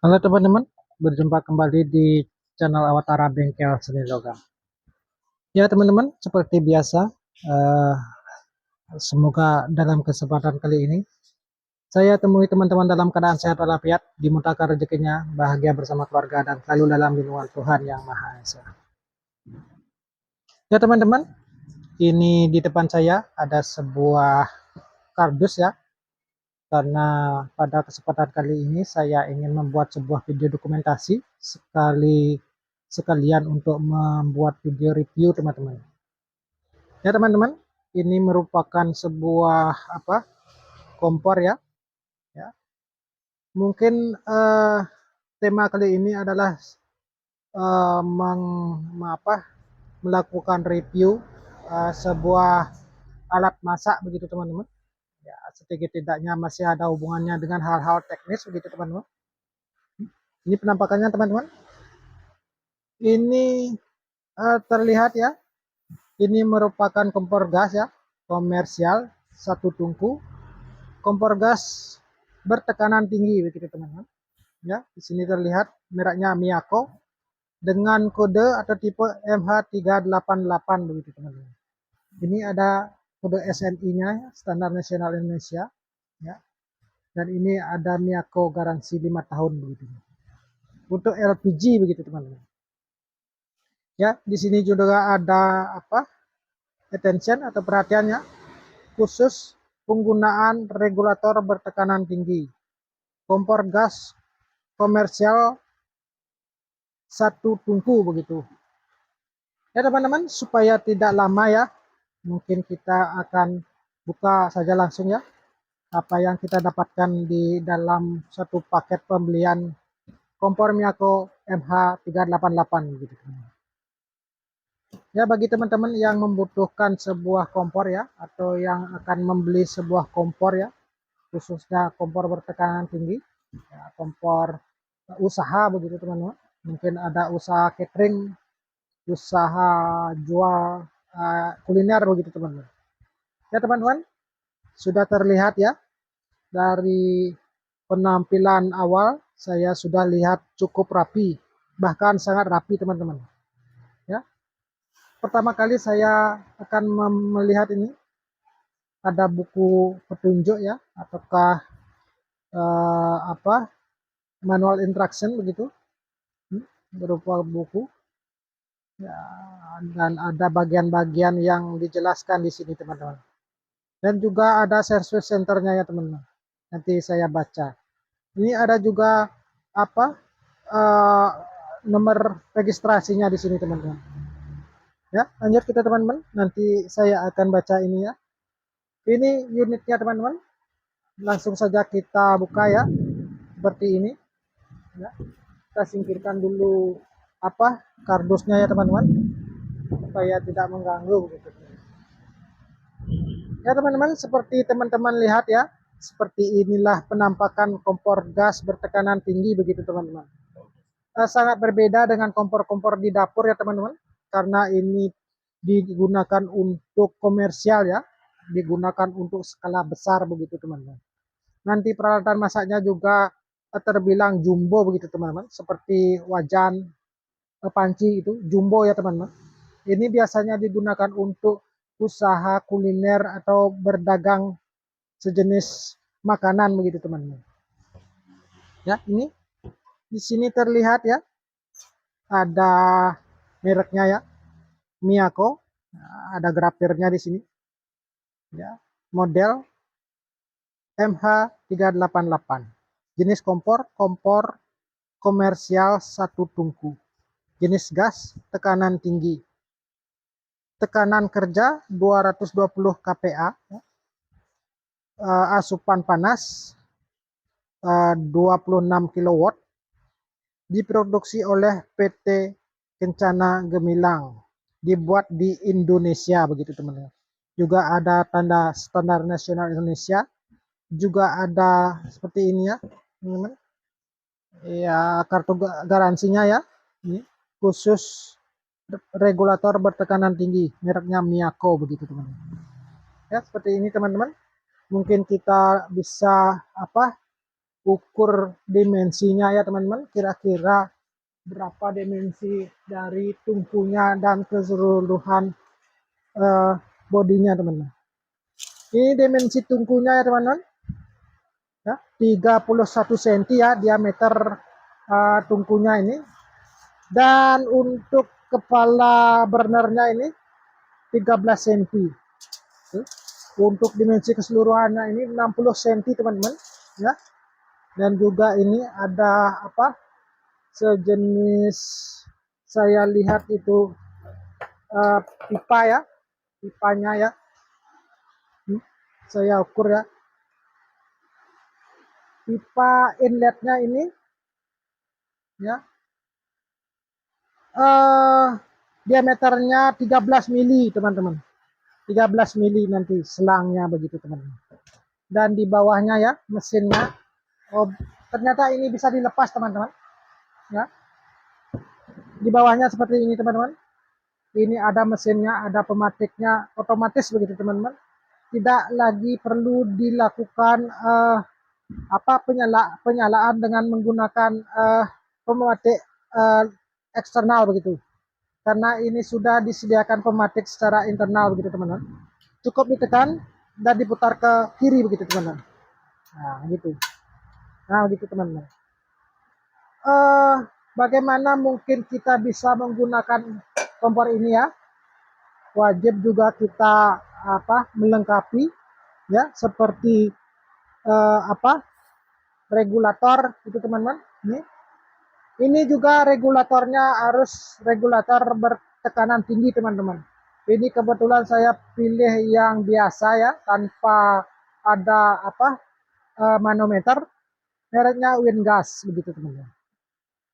Halo teman-teman, berjumpa kembali di channel Awatara Bengkel Seni Logam. Ya teman-teman, seperti biasa, eh, semoga dalam kesempatan kali ini saya temui teman-teman dalam keadaan sehat walafiat, dimurahkan rezekinya, bahagia bersama keluarga dan selalu dalam lindungan Tuhan Yang Maha Esa. Ya teman-teman, ini di depan saya ada sebuah kardus ya, karena pada kesempatan kali ini saya ingin membuat sebuah video dokumentasi sekalian untuk membuat video review teman-teman. Ya teman-teman, ini merupakan sebuah kompor ya. Ya. Mungkin tema kali ini adalah eh, meng, melakukan review sebuah alat masak begitu teman-teman. Ya, sedikit tidaknya masih ada hubungannya dengan hal-hal teknis begitu teman-teman. Ini penampakannya teman-teman. Ini terlihat ya, ini merupakan kompor gas ya, komersial satu tungku, kompor gas bertekanan tinggi begitu teman-teman. Ya, di sini terlihat mereknya Miyako dengan kode atau tipe MH388 begitu teman-teman. Ini ada kode SNI-nya, Standar Nasional Indonesia ya. Dan ini ada Miyako garansi 5 tahun begitu. Untuk LPG begitu teman-teman. Ya, di sini juga ada attention atau perhatiannya khusus penggunaan regulator bertekanan tinggi. Kompor gas komersial satu tungku begitu. Ya teman-teman, supaya tidak lama ya, mungkin kita akan buka saja langsung ya apa yang kita dapatkan di dalam satu paket pembelian kompor Miyako MH388 gitu. Ya, bagi teman-teman yang membutuhkan sebuah kompor ya, atau yang akan membeli sebuah kompor ya, khususnya kompor bertekanan tinggi, ya, kompor usaha begitu teman-teman. Mungkin ada usaha catering, usaha jual kuliner begitu teman-teman. Ya teman-teman, sudah terlihat ya dari penampilan awal saya sudah lihat cukup rapi, bahkan sangat rapi teman-teman. Ya, pertama kali saya akan melihat ini ada buku petunjuk ya, ataukah manual instruction begitu, berupa buku ya, dan ada bagian-bagian yang dijelaskan di sini teman-teman. Dan juga ada service centernya ya teman-teman. Nanti saya baca. Ini ada juga apa uh, nomor registrasinya di sini teman-teman. Ya, lanjut kita teman-teman. Nanti saya akan baca ini ya. Ini unitnya teman-teman. Langsung saja kita buka ya. Seperti ini. Ya. Kita singkirkan dulu kardusnya ya teman-teman, supaya tidak mengganggu begitu. Ya teman-teman, seperti teman-teman lihat ya, seperti inilah penampakan kompor gas bertekanan tinggi begitu teman-teman. Sangat berbeda dengan kompor-kompor di dapur ya teman-teman, karena ini digunakan untuk komersial ya, digunakan untuk skala besar begitu teman-teman. Nanti peralatan masaknya juga terbilang jumbo begitu teman-teman, seperti wajan, panci itu jumbo ya teman-teman. Ini biasanya digunakan untuk usaha kuliner atau berdagang sejenis makanan begitu teman-teman. Ya, ini di sini terlihat ya, ada mereknya ya, Miyako. Ada grafirnya di sini. Ya, model MH388. Jenis kompor, kompor komersial satu tungku. Jenis gas, tekanan tinggi. Tekanan kerja 220 kPa. Asupan panas 26 kW. Diproduksi oleh PT Kencana Gemilang. Dibuat di Indonesia begitu teman-teman. Juga ada tanda Standar Nasional Indonesia. Juga ada seperti ini ya teman-teman. Ya, kartu garansinya ya. Ini khusus regulator bertekanan tinggi, mereknya Miyako begitu teman-teman. Ya, seperti ini teman-teman. Mungkin kita bisa ukur dimensinya ya teman-teman, kira-kira berapa dimensi dari tungkunya dan keseluruhan bodinya teman-teman. Ini dimensi tungkunya ya teman-teman, ya 31 cm ya diameter tungkunya ini. Dan untuk kepala burnernya ini 13 cm. Untuk dimensi keseluruhannya ini 60 cm teman-teman, ya. Dan juga ini ada apa? Sejenis, saya lihat itu pipa ya, pipanya ya. Saya ukur ya. Pipa inletnya ini ya diameternya 13 mili teman-teman. 13 mili nanti selangnya begitu teman-teman. Dan di bawahnya ya mesinnya, ternyata ini bisa dilepas teman-teman, ya. Di bawahnya seperti ini teman-teman. Ini ada mesinnya, ada pematiknya, otomatis begitu teman-teman. Tidak lagi perlu dilakukan penyalaan dengan menggunakan pematik eksternal begitu. Karena ini sudah disediakan pematik secara internal begitu teman-teman. Cukup ditekan dan diputar ke kiri begitu teman-teman. Nah, gitu. Nah, begitu teman-teman. Bagaimana mungkin kita bisa menggunakan kompor ini ya? Wajib juga kita melengkapi ya, seperti regulator itu teman-teman. Ini juga regulatornya harus regulator bertekanan tinggi teman-teman. Ini kebetulan saya pilih yang biasa ya, tanpa ada manometer, mereknya Wingas begitu teman-teman.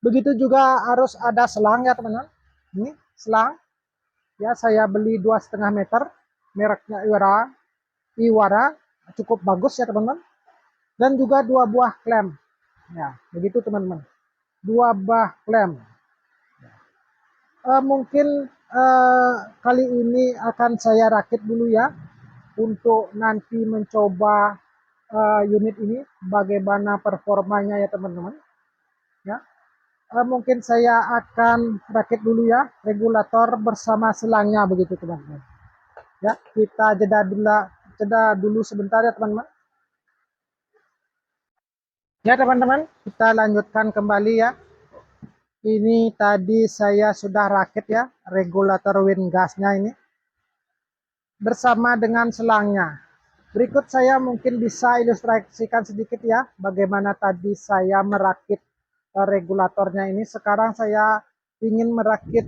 Begitu juga harus ada selang ya teman-teman. Ini selang ya, saya beli 2,5 meter, mereknya Iwara, cukup bagus ya teman-teman. Dan juga 2 buah klem ya, begitu teman-teman. 2 buah klem. Mungkin kali ini akan saya rakit dulu ya, untuk nanti mencoba unit ini bagaimana performanya ya teman-teman, ya. Mungkin saya akan rakit dulu ya regulator bersama selangnya begitu teman-teman, ya. Kita jeda dulu sebentar ya teman-teman. Ya teman-teman, kita lanjutkan kembali ya. Ini tadi saya sudah rakit ya regulator Wingasnya ini bersama dengan selangnya. Berikut saya mungkin bisa ilustrasikan sedikit ya bagaimana tadi saya merakit regulatornya ini. Sekarang saya ingin merakit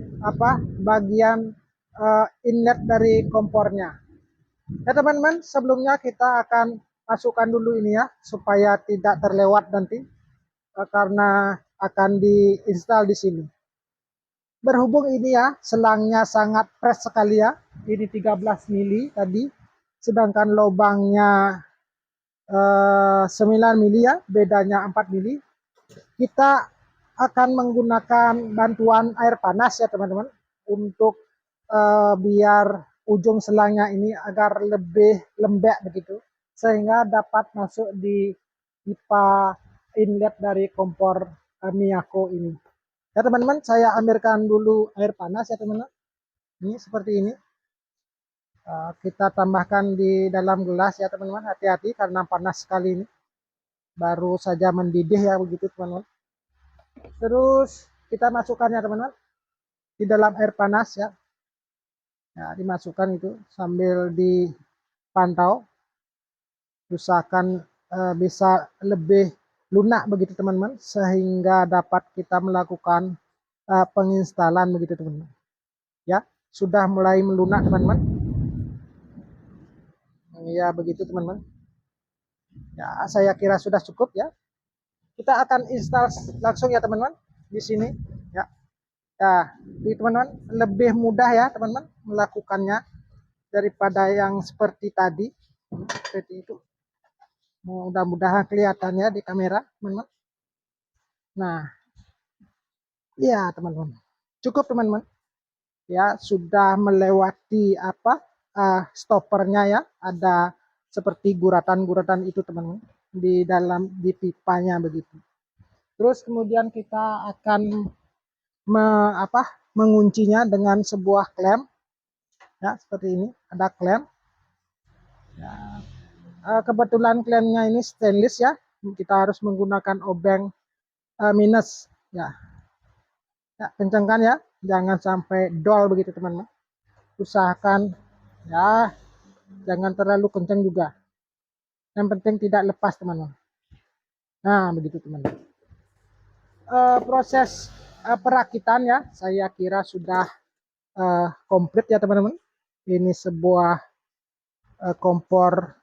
bagian inlet dari kompornya. Ya teman-teman, sebelumnya kita akan masukkan dulu ini ya supaya tidak terlewat nanti karena akan diinstal di sini. Berhubung ini ya selangnya sangat fresh sekali ya, ini 13 mili tadi, sedangkan lubangnya 9 mili ya, bedanya 4 mili. Kita akan menggunakan bantuan air panas ya teman-teman, untuk biar ujung selangnya ini agar lebih lembek begitu, sehingga dapat masuk di pipa inlet dari kompor Miyako ini. Ya teman-teman, saya ambilkan dulu air panas ya teman-teman. Ini seperti ini. Kita tambahkan di dalam gelas ya teman-teman. Hati-hati karena panas sekali ini. Baru saja mendidih ya begitu teman-teman. Terus kita masukkan ya teman-teman di dalam air panas ya. Ya, dimasukkan itu sambil dipantau. Usahakan bisa lebih lunak begitu teman-teman, sehingga dapat kita melakukan penginstalan begitu teman-teman. Ya, sudah mulai melunak teman-teman. Ya, begitu teman-teman. Ya, saya kira sudah cukup ya. Kita akan install langsung ya teman-teman di sini ya. Ya, di teman-teman lebih mudah ya teman-teman melakukannya daripada yang seperti tadi. Seperti itu. Mudah-mudahan kelihatannya di kamera, teman-teman. Nah, ya teman-teman. Cukup teman-teman. Ya, sudah melewati stoppernya ya. Ada seperti guratan-guratan itu teman-teman. di dalam di pipanya begitu. Terus kemudian kita akan menguncinya dengan sebuah klem ya, seperti ini ada klem ya. Kebetulan klemnya ini stainless ya, kita harus menggunakan obeng minus ya. Ya, kencangkan ya, jangan sampai dol begitu teman-teman. Usahakan ya, jangan terlalu kencang juga. Yang penting tidak lepas teman-teman. Nah, begitu teman-teman. Proses perakitan ya, saya kira sudah komplit ya teman-teman. Ini sebuah kompor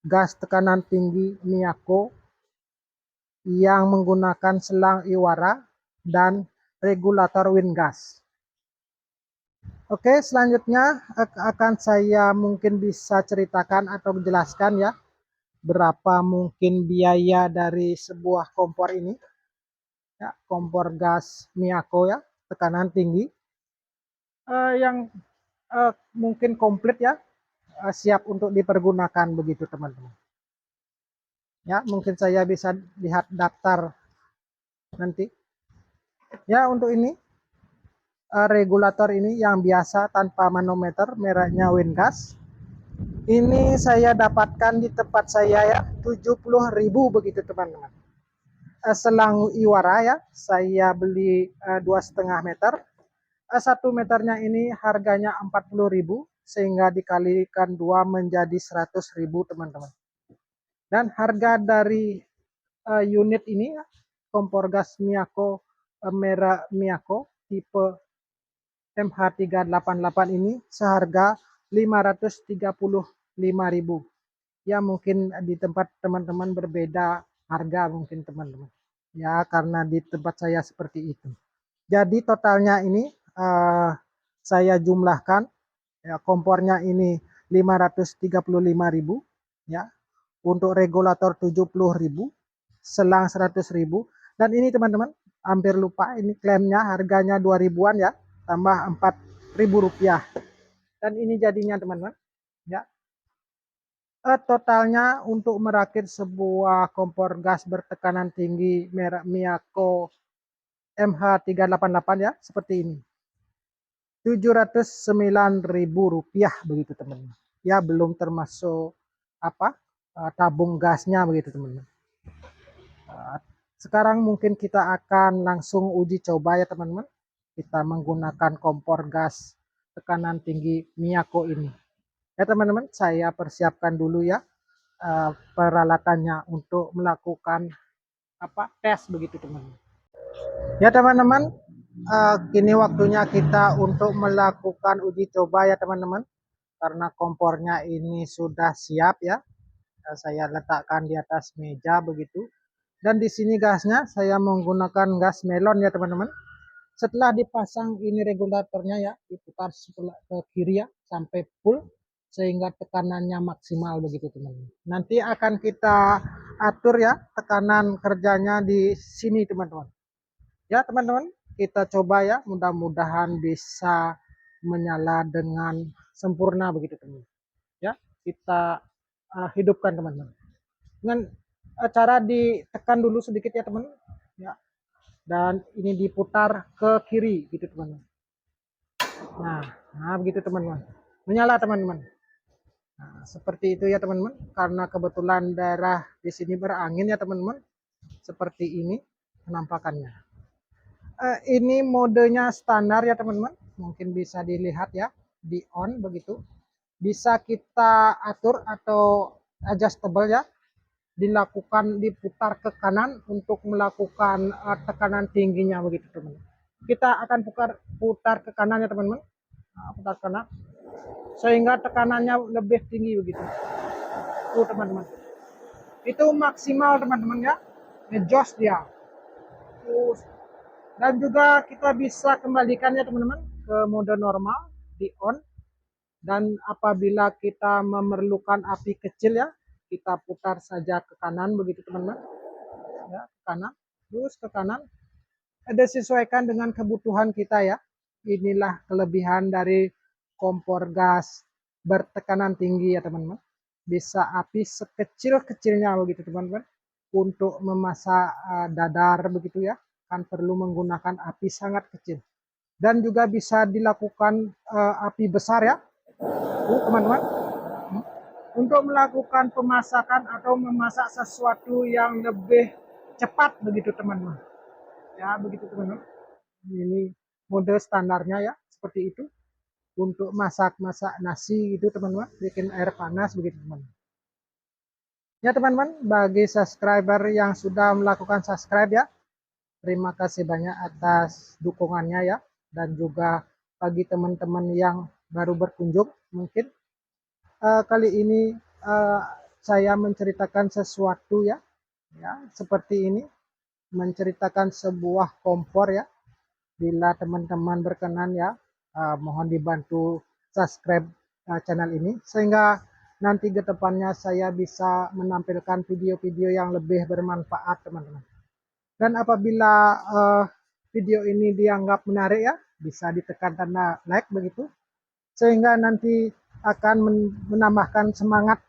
gas tekanan tinggi Miyako yang menggunakan selang Iwara dan regulator wind gas. Oke, selanjutnya akan saya mungkin bisa ceritakan atau jelaskan ya berapa mungkin biaya dari sebuah kompor ini. Ya, kompor gas Miyako ya, tekanan tinggi yang mungkin komplit ya, siap untuk dipergunakan begitu teman-teman. Ya, mungkin saya bisa lihat daftar nanti. Ya, untuk ini regulator ini yang biasa tanpa manometer, mereknya Wingas. Ini saya dapatkan di tempat saya ya, 70.000 begitu teman-teman. Selang Iwara ya, saya beli 2,5 meter. 1 meternya ini harganya 40.000 sehingga dikalikan 2 menjadi 100.000 teman-teman. Dan harga dari unit ini kompor gas Miyako merek Miyako tipe MH388 ini seharga 535.000. Ya mungkin di tempat teman-teman berbeda harga mungkin teman-teman. Ya karena di tempat saya seperti itu. Jadi totalnya ini saya jumlahkan ya, kompornya ini 535.000 ya. Untuk regulator 70.000, selang 100.000 dan ini teman-teman hampir lupa ini klaimnya harganya 2.000-an ya, tambah 4.000 rupiah. Dan ini jadinya teman-teman ya. Totalnya untuk merakit sebuah kompor gas bertekanan tinggi merek Miyako MH388 ya, seperti ini. 709.000 rupiah begitu teman-teman. Ya belum termasuk tabung gasnya begitu teman-teman. Sekarang mungkin kita akan langsung uji coba ya teman-teman. Kita menggunakan kompor gas tekanan tinggi Miyako ini. Ya teman-teman, saya persiapkan dulu ya peralatannya untuk melakukan tes begitu teman-teman. Ya teman-teman, kini waktunya kita untuk melakukan uji coba ya teman-teman. Karena kompornya ini sudah siap ya. Saya letakkan di atas meja begitu. Dan di sini gasnya saya menggunakan gas melon ya teman-teman. Setelah dipasang ini regulatornya ya, diputar ke kiri ya sampai full sehingga tekanannya maksimal begitu teman-teman. Nanti akan kita atur ya tekanan kerjanya di sini teman-teman. Ya teman-teman, kita coba ya, mudah-mudahan bisa menyala dengan sempurna begitu teman-teman. Ya, kita hidupkan teman-teman. Dengan cara ditekan dulu sedikit ya teman, ya. Dan ini diputar ke kiri gitu teman-teman. Nah begitu teman-teman. Menyala teman-teman. Nah, seperti itu ya teman-teman. Karena kebetulan daerah di sini berangin ya teman-teman. Seperti ini penampakannya. Ini modenya standar ya teman-teman. Mungkin bisa dilihat ya di on begitu. Bisa kita atur atau adjustable ya, dilakukan diputar ke kanan untuk melakukan tekanan tingginya begitu teman-teman. Kita akan putar ke kanan ya teman-teman, putar kanan sehingga tekanannya lebih tinggi begitu. Tuh teman-teman, itu maksimal teman-teman ya, ngejos dia. Dan juga kita bisa kembalikan ya teman-teman ke mode normal di on. Dan apabila kita memerlukan api kecil ya, kita putar saja ke kanan begitu teman-teman. Ya, ke kanan, terus ke kanan. Ada sesuaikan dengan kebutuhan kita ya. Inilah kelebihan dari kompor gas bertekanan tinggi ya teman-teman. bisa api sekecil-kecilnya begitu teman-teman. Untuk memasak dadar begitu ya, kan perlu menggunakan api sangat kecil. Dan juga bisa dilakukan api besar ya, teman-teman. Untuk melakukan pemasakan atau memasak sesuatu yang lebih cepat begitu teman-teman. Ya, begitu teman-teman. Ini mode standarnya ya, seperti itu. Untuk masak-masak nasi gitu teman-teman, bikin air panas begitu teman-teman. Ya teman-teman, bagi subscriber yang sudah melakukan subscribe ya, terima kasih banyak atas dukungannya ya. Dan juga bagi teman-teman yang baru berkunjung, mungkin kali ini saya menceritakan sesuatu ya, seperti ini, menceritakan sebuah kompor ya. Bila teman-teman berkenan ya, mohon dibantu subscribe channel ini sehingga nanti ke depannya saya bisa menampilkan video-video yang lebih bermanfaat teman-teman. Dan apabila video ini dianggap menarik ya, bisa ditekan tanda like begitu, sehingga nanti akan menambahkan semangat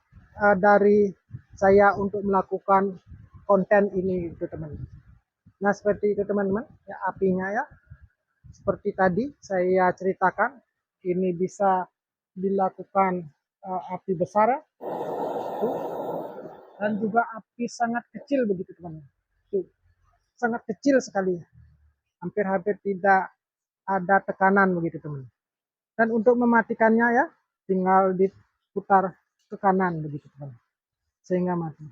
dari saya untuk melakukan konten ini gitu teman-teman. Nah seperti itu teman-teman, ya apinya ya. Seperti tadi saya ceritakan, ini bisa dilakukan api besar ya, dan juga api sangat kecil begitu teman-teman. Sangat kecil sekali, hampir-hampir tidak ada tekanan begitu teman. Dan untuk mematikannya ya, tinggal diputar ke kanan begitu teman, sehingga mati.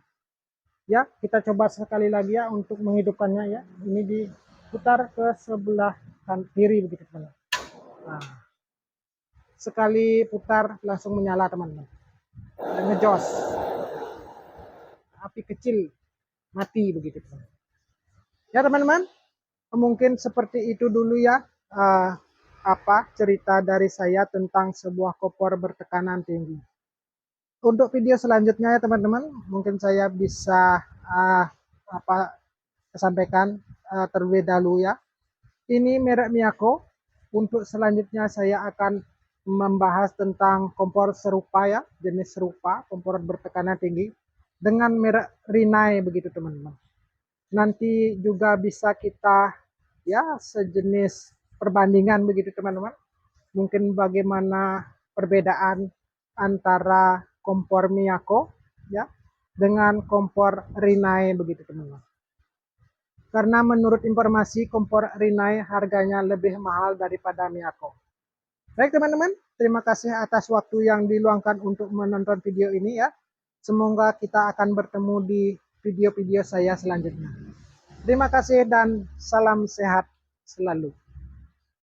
Ya, kita coba sekali lagi ya untuk menghidupkannya ya. Ini diputar ke sebelah kiri begitu teman. Nah, sekali putar langsung menyala teman-teman. Ngejos. Api kecil mati begitu teman. Ya teman-teman, mungkin seperti itu dulu ya cerita dari saya tentang sebuah kompor bertekanan tinggi. Untuk video selanjutnya ya teman-teman, mungkin saya bisa sampaikan terlebih dahulu ya. Ini merek Miyako. Untuk selanjutnya saya akan membahas tentang kompor serupa ya, jenis serupa, kompor bertekanan tinggi dengan merek Rinnai begitu teman-teman. Nanti juga bisa kita ya sejenis perbandingan begitu teman-teman. Mungkin bagaimana perbedaan antara kompor Miyako ya dengan kompor Rinnai begitu teman-teman. Karena menurut informasi kompor Rinnai harganya lebih mahal daripada Miyako. Baik teman-teman, terima kasih atas waktu yang diluangkan untuk menonton video ini ya. Semoga kita akan bertemu di video-video saya selanjutnya. Terima kasih dan salam sehat selalu.